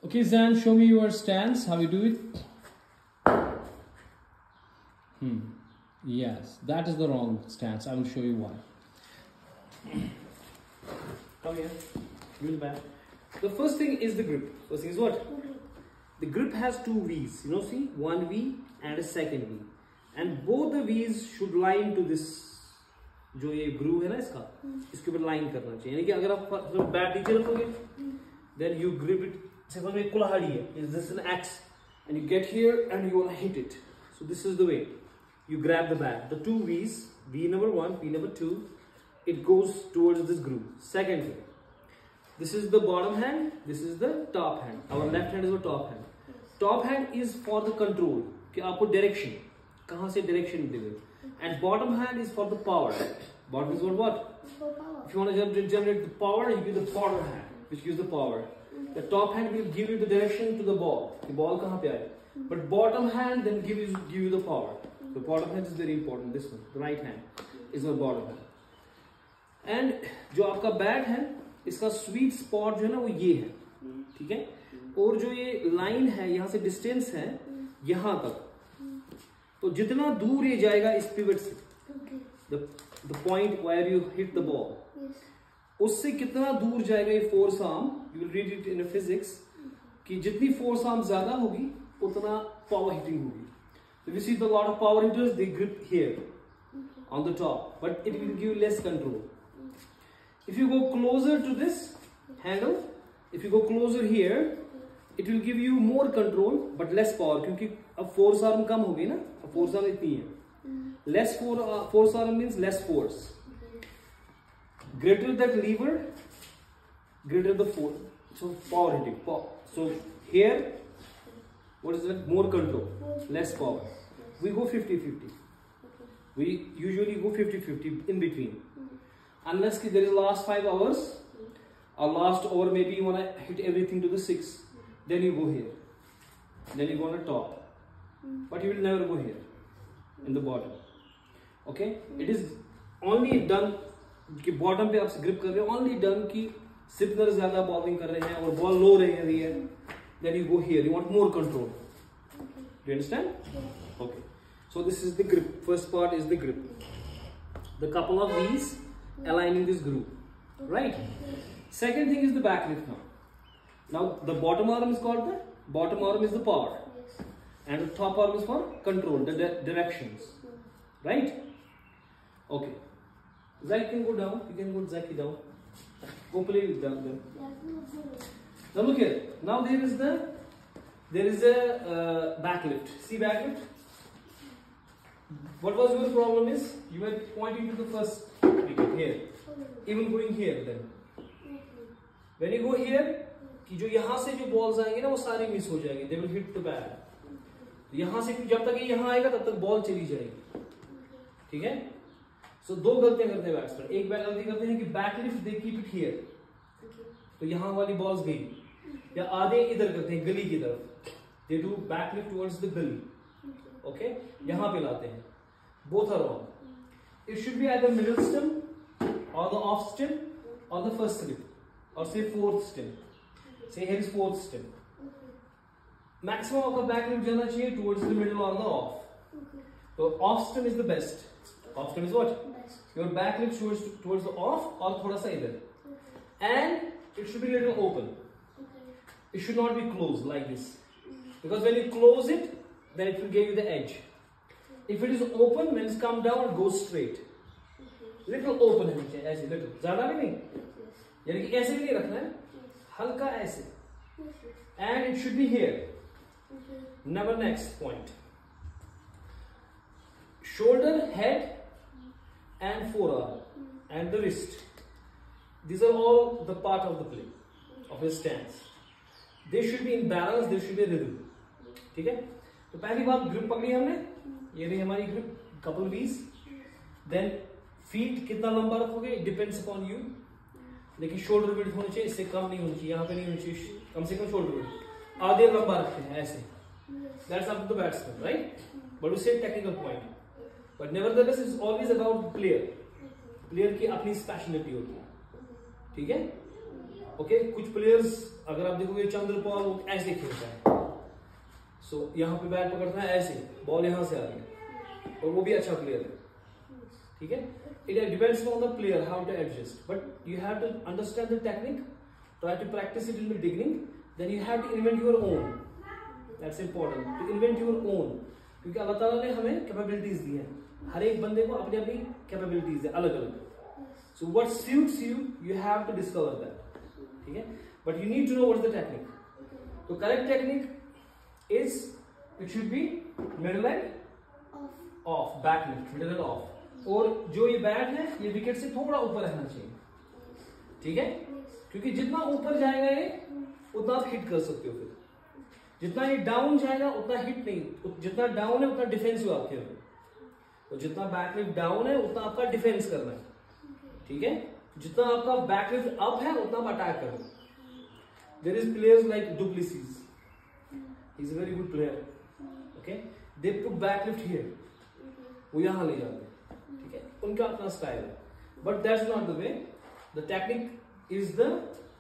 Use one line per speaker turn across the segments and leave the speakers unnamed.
Okay, Zan, show me your stance. How you do it? Yes, that is the wrong stance. I will show you why. Come here. Move back. The first thing is the grip. First thing is what? The grip has two V's. You know, see, one V and a second V, and both the V's should line to this. जो ये groove है ना इसका, इसके ऊपर line करना चाहिए. यानी कि अगर आप बैट नीचे रखोगे, then you grip it. Suppose एक कुल्हाड़ी है. Is this an axe? And you get here and you wanna hit it. So this is the way. You grab the bat. The two V's, V number 1, V number 2, it goes towards this groove. Second way. This is the bottom hand. This is the top hand. Our left hand is the top hand. Top hand is for the control. कि आपको direction, कहाँ से direction देवे. And bottom hand is for the power. Bottom is for what? For power. If you want to generate the power, you give the power hand, which gives the power. The top hand will give you the direction to the ball. The ball कहाँ पे आए? But bottom hand then give you the power. The bottom hand is very important. This one, the right hand, is the bottom hand. And जो आपका bat है, इसका sweet spot जो है ना वो ये है, ठीक है. और जो ये लाइन है यहाँ से डिस्टेंस है यहाँ तक, तो जितना दूर ये जाएगा इस पिवट से, the point where you hit the ball, उससे कितना दूर जाएगा ये force arm. You will read it in physics कि जितनी फोर्स आर्म ज्यादा होगी उतना पावर हिटिंग होगी. So we see the lot of power hitters, they grip here on the top, but it will give less control. If you go closer to this handle, if you go closer here, it will give you more control but less power, क्योंकि अब force arm कम होगी ना, अब force arm इतनी है. Less force arm means less force. Greater that lever, greater the force. So power hitting. So here, what is that? More control, less power. We go 50-50. We usually go 50-50 in between. Unless there is last 5 hours, or last hour maybe you wanna hit everything to the 6, then you go here. Then you go on the top. But you will never go here, in the bottom. Okay? It is only done कि bottom पे आप grip कर रहे हो, only done कि सिग्नर ज्यादा bowling कर रहे हैं और बॉल लो रही है, then you go here. You want more control. Do you understand? Okay. So this is the grip. First part is the grip. The couple of V's aligning this groove, right? Second thing is the back lift now. Now the bottom arm is called the bottom arm is the power, and the top arm is for control, the directions, right? Okay. Zach can go down. You can go Zachy down. Go play with them. Now look here. Now there is a back lift. See back lift. What was your problem is you were pointing to the first wicket here, even going here. Then when you go here, कि जो यहाँ से जो balls आएंगे ना वो सारी miss हो जाएंगे. They will hit the bat. यहाँ से जब तक ये यहाँ आएगा तब तक बॉल चली जाएगी, ठीक है. सो दो गलतियां करते हैं बैट्समैन. एक गलती करते हैं कि back lift they keep it here, तो यहाँ वाली बॉल्स गई, या आधे इधर करते हैं गली की तरफ, they do back lift towards the gully. Okay, यहाँ पे लाते हैं. Both are wrong. It should be either middle stump और द ऑफ स्टंप और द फर्स्ट स्लिप और say fourth stump. Say here is fourth stump. Maximum आपका back lift जाना चाहिए टुवर्ड्स द मिडिल और द ऑफ. तो off stump is the best. Off stem is what? Your back lift towards the off or thoda sa idhar. And it should be a little open. It should not be closed like this. Because when you close it, then it will give you the edge. If it is open, when it's come down, it goes straight. Little open है नीचे, ऐसे little. ज़्यादा भी नहीं. यानी कि ऐसे भी नहीं रखना है. हल्का ऐसे. And it should be here. Never next point. Shoulder, head, and forearm and the wrist. These are all the part of the play of his stance. They should be in balance. There should be a rhythm. ठीक है. तो पहली बात grip पकड़ी हमने. ये रही हमारी grip. Couple V's. Then feet कितना लंबा रखोगे? It depends upon you. लेकिन शोल्डर विड्थ होनी चाहिए, इससे कम नहीं होनी चाहिए. यहाँ पे नहीं होनी चाहिए. कम से कम शोल्डर विड्थ. आधे लंबा रखते हैं ऐसे. That's up to the batsman, right? But we say technical point. But nevertheless, it's always about the player. Player की अपनी स्पेशलिटी होती है, ठीक है. ओके, कुछ प्लेयर्स अगर आप देखोगे चंद्रपाल वो ऐसे खेलता है, सो यहाँ पे बैट पकड़ता है ऐसे, बॉल यहाँ से आ रही है और वो भी अच्छा प्लेयर है, ठीक है। It depends on the player how to adjust, but you have to understand the technique, try to practice it in the beginning, then you have to invent your own, that's important, to invent your own, क्योंकि अल्लाह ताला ने हमें capabilities दी है, हर एक बंदे को अपनी अपनी कैपेबिलिटीज है अलग अलग, so what suits you, you have to discover that, ठीक है, but you need to know what is the technique. तो correct technique is it should be middle and off, back lift, middle and off, और जो ये bat है ये wicket से थोड़ा ऊपर रहना चाहिए, ठीक है, क्योंकि जितना ऊपर जाएगा ये उतना आप हिट कर सकते हो, फिर जितना ये डाउन जाएगा उतना हिट नहीं, जितना डाउन है उतना डिफेंसिव आप खेलोगे, तो जितना बैक लिफ्ट डाउन है उतना आपका डिफेंस करना है, ठीक है, जितना आपका बैक लिफ्ट अप है उतना आप अटैक करो। There is players like du Plessis, he is a very good player, okay, they put back lift here, वो यहां ले जाते हैं, ठीक है, उनका अपना स्टाइल है, but that's not the way, the technique is the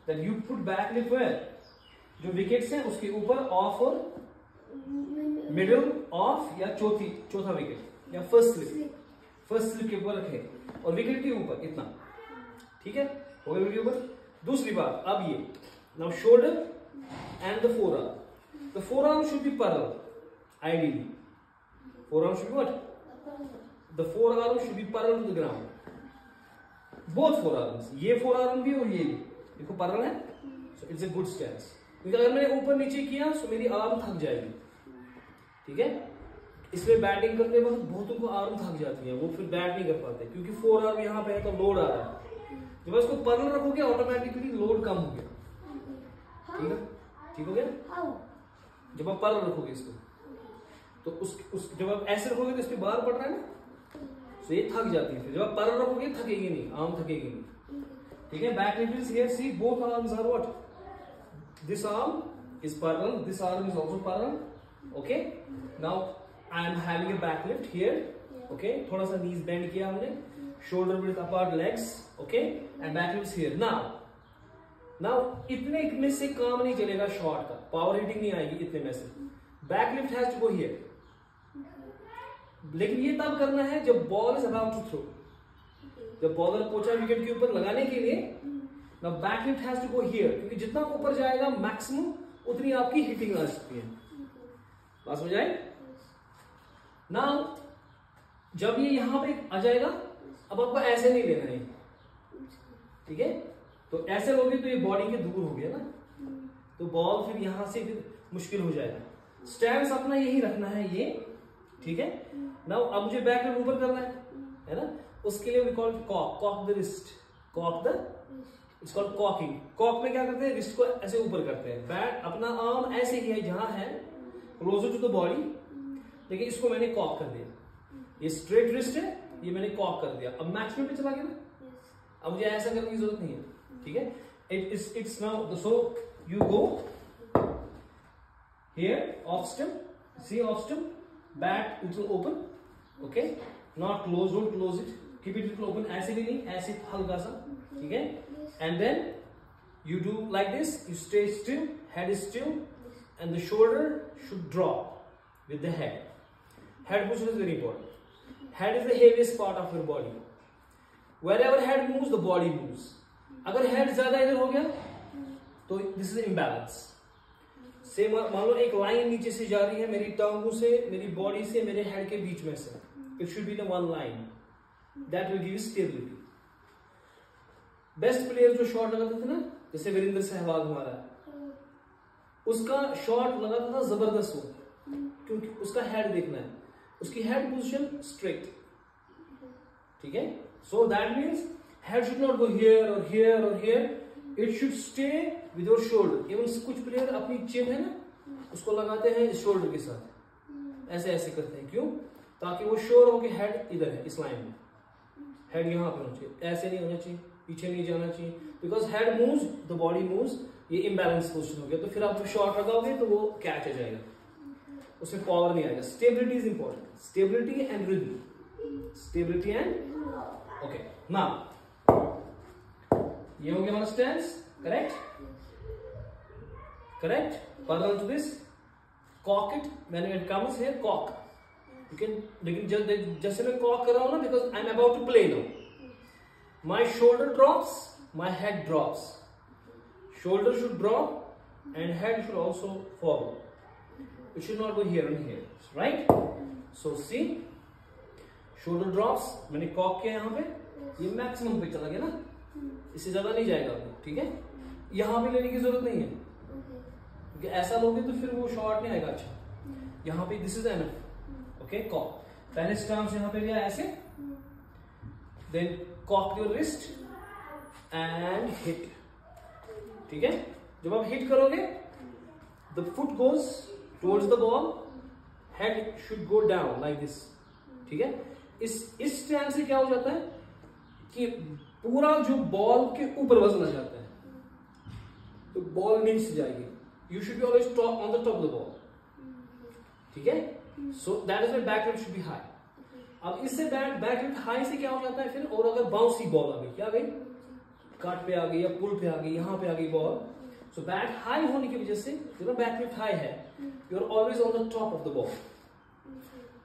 that you put back lift where, जो विकेट्स हैं उसके ऊपर, ऑफ और मिडिल ऑफ या चौथा विकेट या फर्स्ट स्लिप के ऊपर रखे और विकेट के ऊपर इतना, ठीक है, हो गया विकेट के ऊपर। दूसरी बात, अब ये now shoulder and the forearm, the forearm should be parallel, ideally forearm should be what, the forearm should be parallel to the ground, both forearms, ये forearm भी और ये भी देखो parallel है, so it's a good stance, क्योंकि अगर मैंने ऊपर नीचे किया तो मेरी आर्म थक जाएगी, ठीक है, इसलिए बैटिंग करते वक्त बहुतों को आर्म थक जाती है, वो फिर बैट नहीं कर पाते, क्योंकि फोर आर्म यहाँ पे है तो लोड आ रहा है, जब इसको पैरेलल रखोगे ऑटोमेटिकली लोड कम हो गया, ठीक है, ठीक हो गया, जब आप पैरेलल रखोगे इसको तो उस जब आप ऐसे रखोगे तो इस पे बार पड़ रहा है ना, तो ये थक जाती है, फिर जब आप पैरेलल रखोगे थकेगी नहीं, आर्म थकेगी नहीं, ठीक है। Back lift is here, see both arms are what, this arm is parallel, this arm is also parallel, okay, now I am having a back lift here, okay, थोड़ा सा knees bend किया हमने, shoulder width apart, legs, okay, and back lifts here, now इतने में से काम नहीं चलेगा शॉट का, पावर हिटिंग नहीं आएगी इतने में से, back lift has to go here, लेकिन ये तब करना है जब ball is about to throw, जब बॉलर पहुंचा विकेट के ऊपर लगाने के लिए, now back lift has to go here, क्योंकि जितना ऊपर जाएगा मैक्सिमम उतनी आपकी हिटिंग आ सकती है, बात समझ आए। नाउ जब ये यहां पे आ जाएगा, अब आपको ऐसे नहीं लेना है, ठीक है, तो ऐसे लोगे तो ये बॉडी के दूर हो गया ना, तो बॉल फिर यहां से फिर मुश्किल हो जाएगा, स्टैंस अपना यही रखना है ये, ठीक है। नाउ अब मुझे बैक लिफ्ट ऊपर करना है ना, उसके लिए we call cock the wrist, cock the, it's called cocking. Cock में क्या करते हैं, रिस्ट को ऐसे ऊपर करते हैं, बैट अपना आर्म ऐसे ही है जहां है क्लोजर टू द बॉडी, लेकिन इसको मैंने कॉक कर दिया, ये स्ट्रेट रिस्ट है, ये मैंने कॉक कर दिया, अब मैक्सिमम पे चला गया ना, अब मुझे ऐसा करने की जरूरत नहीं है, ठीक है, it's now, so you go here off stump, see off stump, bat it will open, okay, not close, don't close it, keep it open, ऐसे भी नहीं, ऐसे हल्का सा, ठीक है, and then you do like this, you stay still, head is still, and the shoulder should drop with the head. Head position is very important. Head is the heaviest part of your body. Wherever head moves, the body moves. अगर head ज्यादा इधर हो गया तो this is imbalance. से मान लो एक line नीचे से जा रही है मेरी टांगों से, मेरी बॉडी से, मेरे हेड के बीच में से, it should be the one line. That will give you stability. Best player जो शॉट लगाते थे ना, जैसे वीरेंद्र सहवाग हमारा, उसका शॉट लगाता था जबरदस्त हो, क्योंकि उसका हेड देखना है, उसकी हेड पोजीशन स्ट्रेट, ठीक है, so that means head should not go here और हियर और here, it should stay with your shoulder. Even कुछ प्लेयर अपनी चिन है ना, उसको लगाते हैं इस शोल्डर के साथ, ऐसे ऐसे करते हैं, क्यों, ताकि वो श्योर हो कि हेड इधर है, इस लाइन में, हेड यहां पे होना चाहिए, ऐसे नहीं होना चाहिए, पीछे नहीं जाना चाहिए, because head moves the body moves, ये इम्बैलेंस पोजीशन हो गया, तो फिर आप शॉट लगाओगे तो वो कैच आ जाएगा, उसमें पावर नहीं आएगा। Stability is important, stability and rhythm, stability and, okay, now ये हो गया हमारा stance, correct. correct? Parallel to this. Cock it when it comes here. Cock. You can just मैं cock कर रहा हूँ ना because I'm about to play now. My shoulder drops, my head drops. Shoulder should drop and head should also follow. It should not go here and here, right? So see, shoulder drops. मैंने cock किया यहाँ पे, ये maximum पे चला गया ना, इससे ज़्यादा नहीं जाएगा, ठीक है? यहाँ पे लेने की जरूरत नहीं है, क्योंकि ऐसा लोगे तो फिर वो short नहीं आएगा अच्छा. यहाँ पे this is enough, okay? Cock. पहले stance यहाँ पे गया ऐसे, then cock your wrist and hit, ठीक है? जब आप hit करोगे, the foot goes towards the ball, head should go down like this, ठीक है? इस स्टैंड से क्या हो जाता है कि पूरा जो बॉल के ऊपर वजन आ जाता है, तो बॉल नीचे से जाएगी. You should be always on the top of the ball, ठीक है? So that is why back lift should be high. अब इससे बैक लिफ्ट हाई से क्या हो जाता है फिर, और अगर बाउंसी बॉल आ गई, क्या गई, कट पे आ गई या पुल पे आ गई, यहाँ पे आ गई बॉल, सो बैट हाई होने की वजह से बैक लिफ्ट हाई है, you are always on the top of the ball.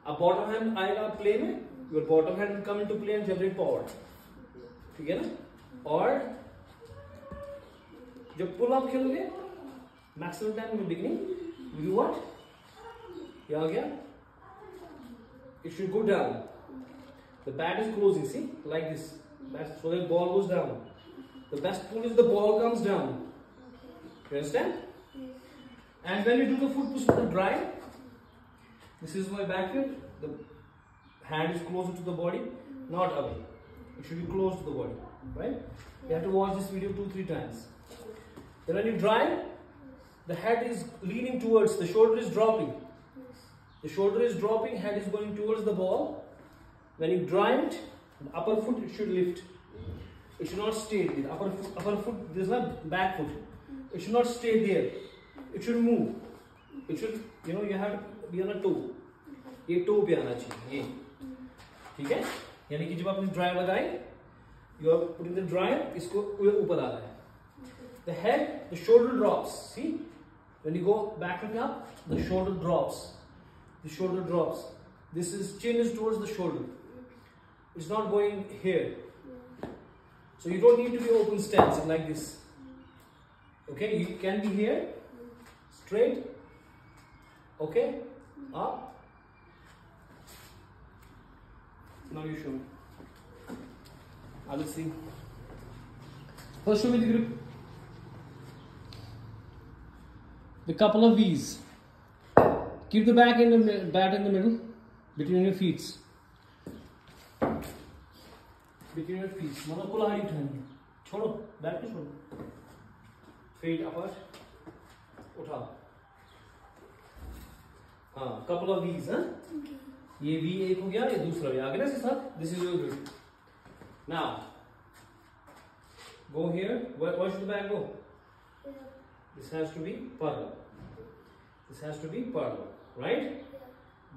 अब बॉटम हैंड आएगा प्ले में, your bottom hand will come into play and generate power, ठीक है ना? और जब पुल अप खेलोगे maximum time in beginning you what, क्या आ गया, it should go down. The bat is closing, see, like this. So the ball goes down. The best pull is the ball comes down. You understand? And when you do the foot push with the drive, this is my back flip. The hand is closer to the body, not away. It should be close to the body, right? You have to watch this video 2-3 times. Then when you drive, the head is leaning towards, the shoulder is dropping. The shoulder is dropping, head is going towards the ball. When you drive it, the upper foot it should lift. It should not stay there. The upper foot, this is not back foot. It should not stay there. It should move. It should, you have to be on a toe. ये toe पे आना चाहिए, ये, ठीक है? यानी कि जब आपने drive लगाई, you are putting the drive, इसको ऊपर आ रहा है. The head, the shoulder drops. See, when you go back and up, the shoulder drops. The shoulder drops. This is chin is towards the shoulder. It's not going here. So you don't need to be open stance like this. Okay, you can be here, straight. Okay, up. Now you show me. I will see. First, show me the grip. The couple of V's. Keep the bat in the middle, between your feet. Between your feet. मतलब कुल्हाड़ी उठानी है. छोड़ो, bat को छोड़ो. Feet apart. उठाओ. हाँ, couple of V's, हाँ? ये V एक हो गया, ये दूसरा भी आ गया ना इसके साथ. This is your grip. Now, go here. Where should the bat go? This has to be parallel. This has to be parallel. Right?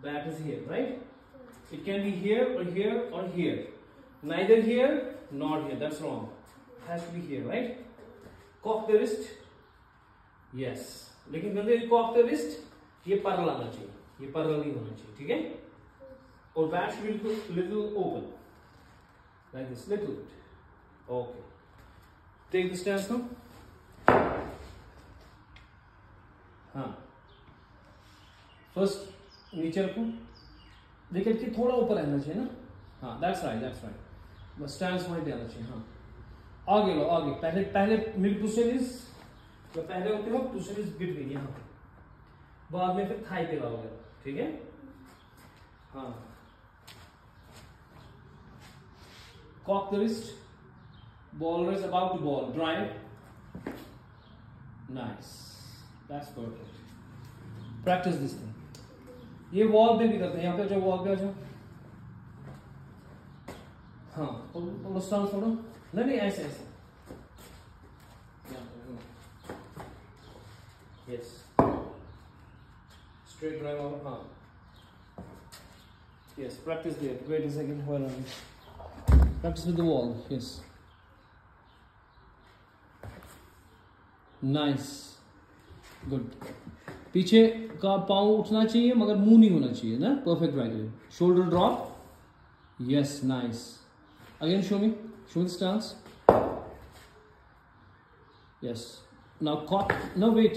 Bat is here, right? It can be here or here or here. Neither here nor here. That's wrong. It has to be here, right? Cock the wrist. Yes. लेकिन जब ये cock the wrist, ये parallel आना चाहिए. ये parallel नहीं होना चाहिए, ठीक है? और bat should be little open, like this, little bit. Okay. Take the stance now. हाँ. फर्स्ट नीचे रखो, विकेट के थोड़ा ऊपर रहना चाहिए ना. हाँ, that's right. Bus stand point आना चाहिए. हाँ, आगे लो, आगे. पहले मिड पोजीशन इज, जब पहले होते हो पोजीशन इज बिटवीन, यहाँ पे. बाद में फिर थाई पे लाओगे, ठीक है? हाँ. Cock the wrist, bowler is about to ball, drive. Nice, that's perfect. Practice this thing. ये वॉल पे भी करते हैं. यहाँ पे जाओ, वॉल पे आ जाओ. हाँ, थोड़ा स्टांस छोड़ो. नहीं, ऐसे. Yes, straight drive out. हाँ, yes. Practice there. Wait a second. While I practice with the wall. Yes, nice. Good. पीछे का पाँव उठना चाहिए मगर मुंह नहीं होना चाहिए ना. Perfect wiggling. Shoulder drop. Yes, nice. Again show me the stance. Yes. Now cock. No, wait.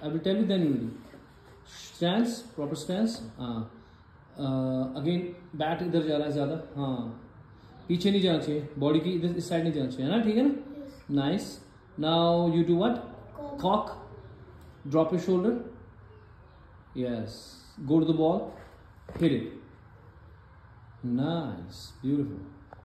I will tell you then only. Stance, proper stance. Again, bat इधर जा रहा है ज़्यादा. हाँ. पीछे नहीं जाना चाहिए. Body की इधर इस side नहीं जाना चाहिए ना. ठीक है ना? Yes. Nice. Now you do what? Cock. Drop your shoulder. Yes. Go to the ball. Hit it. Nice. Beautiful.